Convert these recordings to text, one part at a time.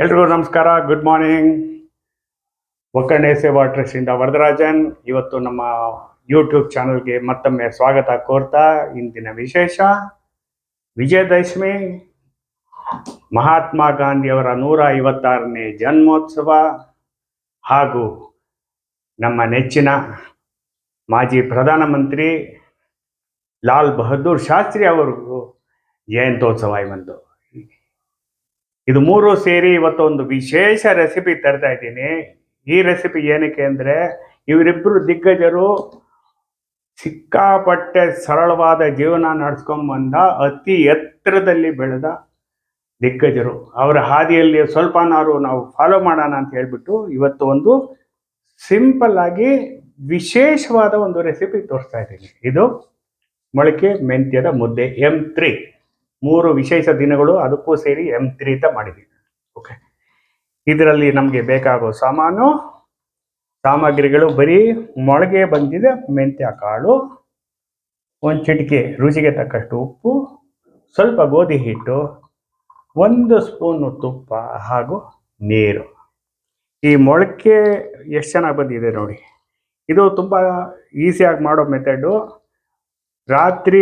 ಎಲ್ರಿಗೂ ನಮಸ್ಕಾರ, good morning. ಒಕ್ಕಣೆ ಸೇವಾ ಟ್ರಸ್ಟಿಂದ ವರದರಾಜನ್. ಇವತ್ತು ನಮ್ಮ ಯೂಟ್ಯೂಬ್ ಚಾನಲ್ಗೆ ಮತ್ತೊಮ್ಮೆ ಸ್ವಾಗತ ಕೋರ್ತಾ, ಇಂದಿನ ವಿಶೇಷ ವಿಜಯದಶಮಿ, ಮಹಾತ್ಮ ಗಾಂಧಿಯವರ 156ನೇ ಜನ್ಮೋತ್ಸವ ಹಾಗೂ ನಮ್ಮ ನೆಚ್ಚಿನ ಮಾಜಿ ಪ್ರಧಾನಮಂತ್ರಿ ಲಾಲ್ ಬಹದ್ದೂರ್ ಶಾಸ್ತ್ರಿ ಅವರಿಗೂ ಜಯಂತ್ಯೋತ್ಸವ ಇವತ್ತು. ಇದು ಮೂರು ಸೇರಿ ಇವತ್ತು ಒಂದು ವಿಶೇಷ ರೆಸಿಪಿ ತರ್ತಾ ಇದ್ದೀನಿ. ಈ ರೆಸಿಪಿ ಏನಕ್ಕೆ ಅಂದರೆ, ಇವರಿಬ್ಬರು ದಿಗ್ಗಜರು ಸಿಕ್ಕಾಪಟ್ಟೆ ಸರಳವಾದ ಜೀವನ ನಡೆಸ್ಕೊಂಡ್ಬಂದ ಅತಿ ಎತ್ತರದಲ್ಲಿ ಬೆಳೆದ ದಿಗ್ಗಜರು. ಅವರ ಹಾದಿಯಲ್ಲಿ ಸ್ವಲ್ಪನಾರು ನಾವು ಫಾಲೋ ಮಾಡೋಣ ಅಂತ ಹೇಳ್ಬಿಟ್ಟು ಇವತ್ತು ಒಂದು ಸಿಂಪಲ್ ಆಗಿ ವಿಶೇಷವಾದ ಒಂದು ರೆಸಿಪಿ ತೋರಿಸ್ತಾ ಇದ್ದೀನಿ. ಇದು ಮೊಳಕೆ ಮೆಂತ್ಯದ ಮುದ್ದೆ M3. 3 ವಿಶೇಷ ದಿನಗಳು ಅದಕ್ಕೂ ಸೇರಿ M3 ಅಂತ ಮಾಡಿದ್ದೀವಿ. ಓಕೆ, ಇದರಲ್ಲಿ ನಮಗೆ ಬೇಕಾಗೋ ಸಾಮಗ್ರಿಗಳು ಬರೀ ಮೊಳಗೆ ಬಂದಿದೆ ಮೆಂತ್ಯ ಕಾಳು, ಒಂದು ಚಿಟಿಕೆ ರುಚಿಗೆ ತಕ್ಕಷ್ಟು ಉಪ್ಪು, ಸ್ವಲ್ಪ ಗೋಧಿ ಹಿಟ್ಟು, 1 ಸ್ಪೂನು ತುಪ್ಪ ಹಾಗೂ ನೀರು. ಈ ಮೊಳಕೆ ಎಷ್ಟು ಚೆನ್ನಾಗಿ ಬಂದಿದೆ ನೋಡಿ. ಇದು ತುಂಬ ಈಸಿಯಾಗಿ ಮಾಡೋ ಮೆಥಡು. ರಾತ್ರಿ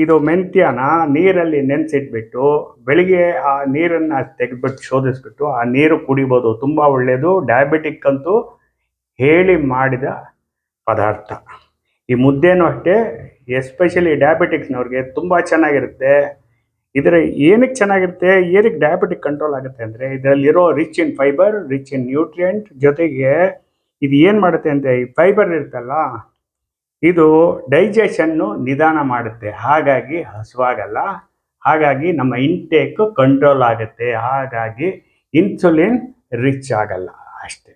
ಇದು ಮೆಂತ್ಯನ ನೀರಲ್ಲಿ ನೆನೆಸಿಟ್ಬಿಟ್ಟು ಬೆಳಿಗ್ಗೆ ಆ ನೀರನ್ನು ತೆಗೆದ್ಬಿಟ್ಟು ಶೋಧಿಸ್ಬಿಟ್ಟು ಆ ನೀರು ಕುಡಿಬೋದು. ತುಂಬ ಒಳ್ಳೆಯದು. ಡಯಾಬಿಟಿಕ್ ಅಂತೂ ಹೇಳಿ ಮಾಡಿದ ಪದಾರ್ಥ. ಈ ಮುದ್ದೆನೂ ಅಷ್ಟೇ, ಎಸ್ಪೆಷಲಿ ಡಯಾಬಿಟಿಕ್ಸ್ನವ್ರಿಗೆ ತುಂಬ ಚೆನ್ನಾಗಿರುತ್ತೆ. ಇದರ ಏನಕ್ಕೆ ಚೆನ್ನಾಗಿರುತ್ತೆ, ಏನಕ್ಕೆ ಡಯಾಬಿಟಿಕ್ ಕಂಟ್ರೋಲ್ ಆಗುತ್ತೆ ಅಂದರೆ, ಇದರಲ್ಲಿರೋ rich in fibre, rich in nutrient, ಜೊತೆಗೆ ಇದು ಏನು ಮಾಡುತ್ತೆ ಅಂದರೆ, ಈ ಫೈಬರ್ ಇರುತ್ತಲ್ಲ, ಇದು ಡೈಜೆಷನ್ನು ನಿಧಾನ ಮಾಡುತ್ತೆ. ಹಾಗಾಗಿ ಹಸುವಾಗಲ್ಲ, ಹಾಗಾಗಿ ನಮ್ಮ ಇಂಟೇಕ್ ಕಂಟ್ರೋಲ್ ಆಗುತ್ತೆ, ಹಾಗಾಗಿ ಇನ್ಸುಲಿನ್ ರಿಚ್ ಆಗಲ್ಲ ಅಷ್ಟೇ.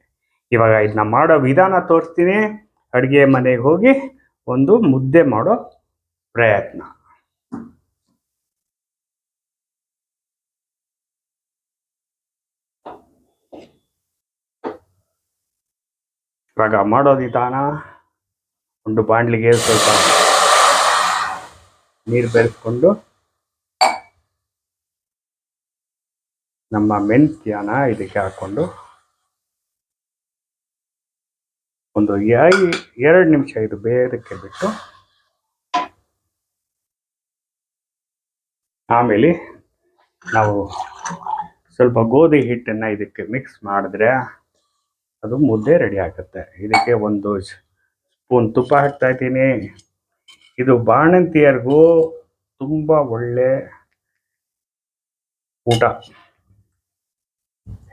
ಇವಾಗ ಇದನ್ನ ಮಾಡೋ ವಿಧಾನ ತೋರಿಸ್ತೀನಿ. ಅಡುಗೆ ಮನೆಗೆ ಹೋಗಿ ಒಂದು ಮುದ್ದೆ ಮಾಡೋ ಪ್ರಯತ್ನ. ಇವಾಗ ಮಾಡೋ ವಿಧಾನ, ಒಂದು ಬಾಣಲಿಗೆ ಸ್ವಲ್ಪ ನೀರು ಬೆರೆಸ್ಕೊಂಡು ನಮ್ಮ ಮೆಂತ್ಯನ ಇದಕ್ಕೆ ಹಾಕ್ಕೊಂಡು ಒಂದು 2 ನಿಮಿಷ ಇದು ಬೇಯದಕ್ಕೆ ಬಿಟ್ಟು, ಆಮೇಲೆ ನಾವು ಸ್ವಲ್ಪ ಗೋಧಿ ಹಿಟ್ಟನ್ನು ಇದಕ್ಕೆ ಮಿಕ್ಸ್ ಮಾಡಿದ್ರೆ ಅದು ಮುದ್ದೆ ರೆಡಿ ಆಗುತ್ತೆ. ಇದಕ್ಕೆ 1 ಸ್ಪೂನ್ ತುಪ್ಪ ಹಾಕ್ತಾ ಇದ್ದೀನಿ. ಇದು ಬಾಣಂತಿಯರಿಗೂ ತುಂಬ ಒಳ್ಳೆ ಊಟ.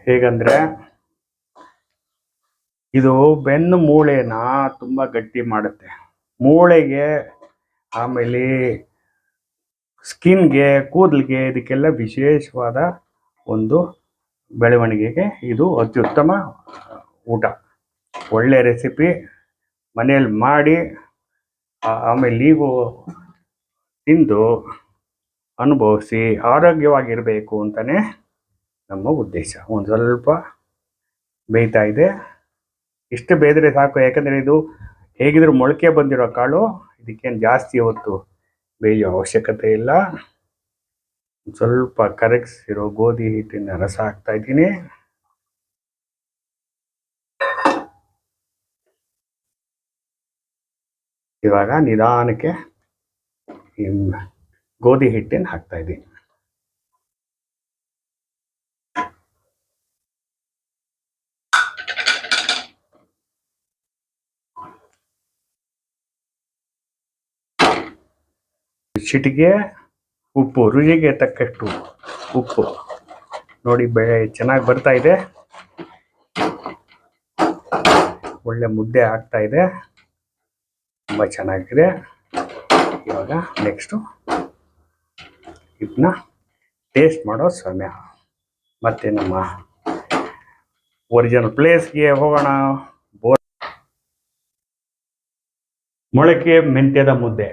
ಹೇಗಂದರೆ, ಇದು ಬೆನ್ನು ಮೂಳೆನ ತುಂಬ ಗಟ್ಟಿ ಮಾಡುತ್ತೆ. ಮೂಳೆಗೆ, ಆಮೇಲೆ ಸ್ಕಿನ್ಗೆ, ಕೂದಲಿಗೆ, ಇದಕ್ಕೆಲ್ಲ ವಿಶೇಷವಾದ ಒಂದು ಬೆಳವಣಿಗೆಗೆ ಇದು ಅತ್ಯುತ್ತಮ ಊಟ. ಒಳ್ಳೆ ರೆಸಿಪಿ, ಮನೆಯಲ್ಲಿ ಮಾಡಿ ಆಮೇಲೆ ನೀವು ತಿಂದು ಅನುಭವಿಸಿ ಆರೋಗ್ಯವಾಗಿರಬೇಕು ಅಂತಲೇ ನಮ್ಮ ಉದ್ದೇಶ. ಒಂದು ಸ್ವಲ್ಪ ಬೇಯ್ತಾ ಇದೆ, ಇಷ್ಟು ಬೇಯ್ದರೆ ಸಾಕು. ಯಾಕಂದರೆ ಇದು ಹೇಗಿದ್ರೂ ಮೊಳಕೆ ಬಂದಿರೋ ಕಾಳು, ಇದಕ್ಕೇನು ಜಾಸ್ತಿ ಹೊತ್ತು ಬೇಯೋ ಅವಶ್ಯಕತೆ ಇಲ್ಲ. ಸ್ವಲ್ಪ ಕರಗಿಸಿರೋ ಗೋಧಿ ಹಿಟ್ಟಿನ ರಸ ಹಾಕ್ತಾ ಇದ್ದೀನಿ. ಇವಾಗ ನಿಧಾನಕ್ಕೆ ಗೋಧಿ ಹಿಟ್ಟನ್ನು ಹಾಕ್ತಾ ಇದ್ದೀನಿ. ಚಿಟಿಕೆ ಉಪ್ಪು, ರುಚಿಗೆ ತಕ್ಕಷ್ಟು ಉಪ್ಪು ನೋಡಿ. ಚೆನ್ನಾಗಿ ಬರ್ತಾ ಇದೆ, ಒಳ್ಳೆ ಮುದ್ದೆ ಆಗ್ತಾ ಇದೆ, ತುಂಬ ಚೆನ್ನಾಗಿದೆ. ಇವಾಗ ನೆಕ್ಸ್ಟು ಇದನ್ನ ಟೇಸ್ಟ್ ಮಾಡೋ ಸಮಯ. ಮತ್ತೆ ನಮ್ಮ ಒರಿಜಿನಲ್ ಪ್ಲೇಸ್ಗೆ ಹೋಗೋಣ. ಮೊಳಕೆ ಮೆಂತ್ಯದ ಮುದ್ದೆ,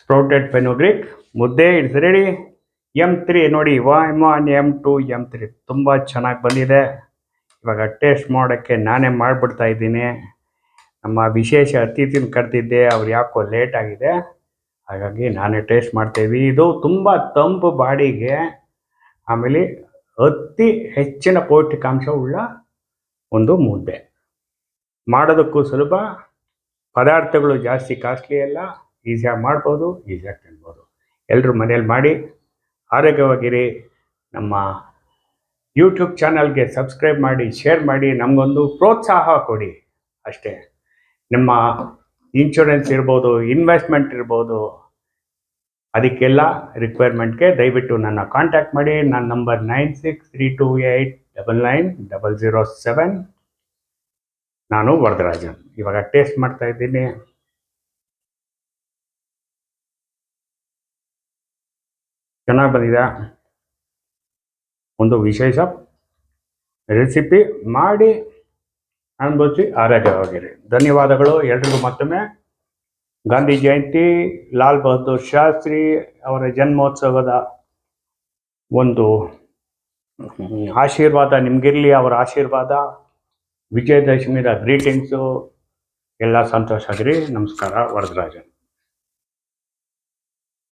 ಸ್ಪ್ರೌಟೆಡ್ ಫೆನುಗ್ರೀಕ್ ಮುದ್ದೆ, ಇಟ್ಸ್ ರೆಡಿ. M3 ನೋಡಿ, M1, M2, M3 ತುಂಬ ಚೆನ್ನಾಗಿ ಬಂದಿದೆ. ಇವಾಗ ಟೇಸ್ಟ್ ಮಾಡೋಕ್ಕೆ ನಾನೇ ಮಾಡಿಬಿಡ್ತಾ ಇದ್ದೀನಿ. ನಮ್ಮ ವಿಶೇಷ ಅತಿಥಿನ ಕರೆದಿದ್ದೆ, ಅವ್ರು ಯಾಕೋ ಲೇಟ್ ಆಗಿದೆ, ಹಾಗಾಗಿ ನಾನೇ ಟೇಸ್ಟ್ ಮಾಡ್ತೇವೆ. ಇದು ತುಂಬ ತಂಪು ಬಾಡಿಗೆ, ಆಮೇಲೆ ಅತಿ ಹೆಚ್ಚಿನ ಪೌಷ್ಟಿಕಾಂಶವುಳ್ಳ ಒಂದು ಮುದ್ದೆ. ಮಾಡೋದಕ್ಕೂ ಸುಲಭ, ಪದಾರ್ಥಗಳು ಜಾಸ್ತಿ ಕಾಸ್ಟ್ಲಿ ಅಲ್ಲ, ಈಸಿಯಾಗಿ ಮಾಡ್ಬೋದು, ಈಸಿಯಾಗಿ ತಿನ್ಬೋದು. ಎಲ್ಲರೂ ಮನೇಲಿ ಮಾಡಿ ಆರೋಗ್ಯವಾಗಿರಿ. ನಮ್ಮ ಯೂಟ್ಯೂಬ್ ಚಾನಲ್ಗೆ ಸಬ್ಸ್ಕ್ರೈಬ್ ಮಾಡಿ, ಶೇರ್ ಮಾಡಿ, ನಮಗೊಂದು ಪ್ರೋತ್ಸಾಹ ಕೊಡಿ ಅಷ್ಟೇ. ನಿಮ್ಮ ಇನ್ಶೂರೆನ್ಸ್ ಇರ್ಬೋದು, ಇನ್ವೆಸ್ಟ್ಮೆಂಟ್ ಇರ್ಬೋದು, ಅದಕ್ಕೆಲ್ಲ ರಿಕ್ವೈರ್ಮೆಂಟ್ಗೆ ದಯವಿಟ್ಟು ನನ್ನ ಕಾಂಟ್ಯಾಕ್ಟ್ ಮಾಡಿ. ನನ್ನ ನಂಬರ್ 9632899007. ನಾನು ವರದರಾಜನ್. ಇವಾಗ ಟೇಸ್ಟ್ ಮಾಡ್ತಾ ಇದ್ದೀನಿ. ಚೆನ್ನಾಗಿ ಬಂದಿದೆ. ಒಂದು ವಿಶೇಷ ರೆಸಿಪಿ ಮಾಡಿ ಅನುಭವಿಸಿ ಆರೋಗ್ಯವಾಗಿರಿ. ಧನ್ಯವಾದಗಳು ಎಲ್ರಿಗೂ ಮತ್ತೊಮ್ಮೆ. ಗಾಂಧಿ ಜಯಂತಿ, ಲಾಲ್ ಬಹದ್ದೂರ್ ಶಾಸ್ತ್ರಿ ಅವರ ಜನ್ಮೋತ್ಸವದ ಒಂದು ಆಶೀರ್ವಾದ ನಿಮಗಿರಲಿ. ಅವರ ಆಶೀರ್ವಾದ, ವಿಜಯದಶಮಿದ ಗ್ರೀಟಿಂಗ್ಸು. ಎಲ್ಲ ಸಂತೋಷ ಆಗಿರಿ. ನಮಸ್ಕಾರ. ವರದರಾಜನ್.